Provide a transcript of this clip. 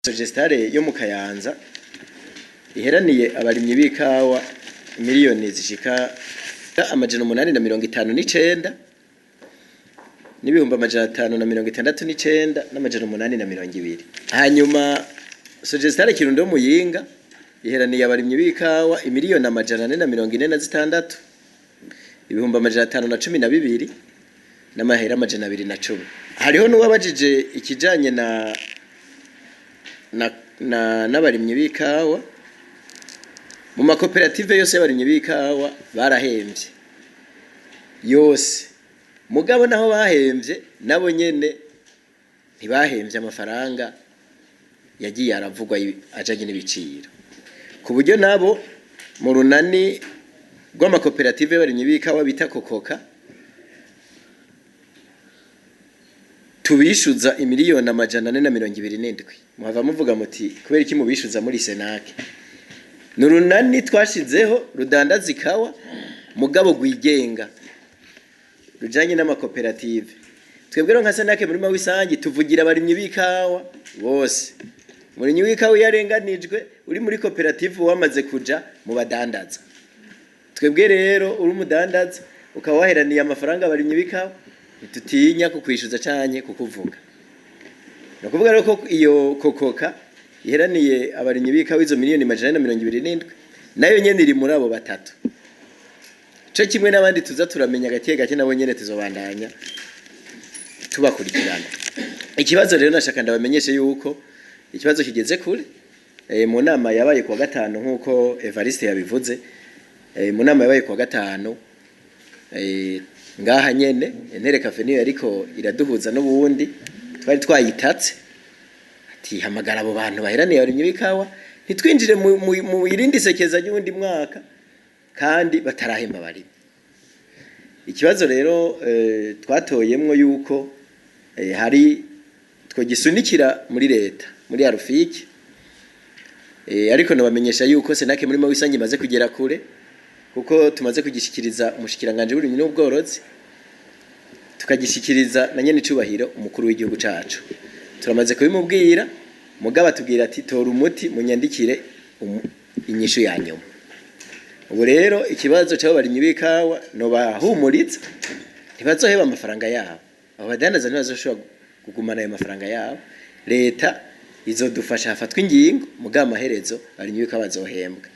Sogestare yo mu Kayanza iheraniye abarimyi b'ikawa miliyoni zishika amajana 859 n'ibihumbi amajana 569 n'amajana 820. Hanyuma Sogestare Kirundo Muyinga iheraniye abarimyi b'ikawa miliyoni amajana 446 ibihumbi amajana 512 n'amahera amajana 210. Hariho n'uwabajije ikijanye n'abarimyi b'ikawa mu makoperative yose y'abarimyi b'ikawa barahembye yose, mugabo naho bahembye nabo nyene ntibahembye amafaranga yagiye aravugwa ajanye n'ibiciro, ku buryo nabo mu runani rw'amakoperative y'abarimyi b'ikawa bita kokoka tubishuza imiliyoni amajana 427. Muhava muvuga muti kubera iki mubishuza muri Senake? Nurunani twashizeho rudandaza ikawa mugabo gwigenga rujanye n'amakoperative. Twebwe nka Senake muri mawisangi tuvugira abarimyi b'ikawa bose. Murimyi w'ikawa yarenganijwe uri muri koperative wamaze kuja mu badandaza. Twebwe rero uri umudandaza ukaba waheraniye amafaranga abarimyi b'ikawa tutinya kukwishuza cyane kukuvuga. Nakuvuga rero ko iyo kokoka iheraniye abarimyi b'ikawa izo miliyoni amajana 427 nayo nyene iri muri abo batatu. Cyo kimwe n'abandi tuza turamenya gake gake nabo nyene tuzobandanya tubakurikirana. Ikibazo rero nashaka ndabamenyeshe yuko ikibazo kigeze kure mu nama yabaye kwa gatano nkuko Evariste yabivuze. Mu nama yabaye kwa gatano ngaha nyene Entere Cafe niyo ariko iraduhuza n'ubundi twari twayitatse ati hamagara abo bantu baheraniye abarimyi b'ikawa ntitwinjire mu irindi sekeza y'undi mwaka kandi batarahemba bari. Ikibazo rero twatoyemwo yuko hari twogisunikira muri leta muri Arufiki, ariko nabamenyesha yuko Senake muri mawisangi maze kugera kure kuko tumaze kugishikiriza umushikiranganje w'uburimyi n'ubworozi tukagishikiriza na nyene icubahiro umukuru w'igihugu cacu. Turamaze kubimubwira mugaba tubwira ati tora umuti munyandikire inyishu yanyuma. Ubu rero ikibazo cyabo barimyi b'ikawa no bahumuritse ntibazoheba amafaranga yabo. Abo badandaza ntibazoshobora kugumana ayo mafaranga yabo. Leta izodufasha hafatwa ingingo mugaba amaherezo barimyi b'ikawa bazohembwa.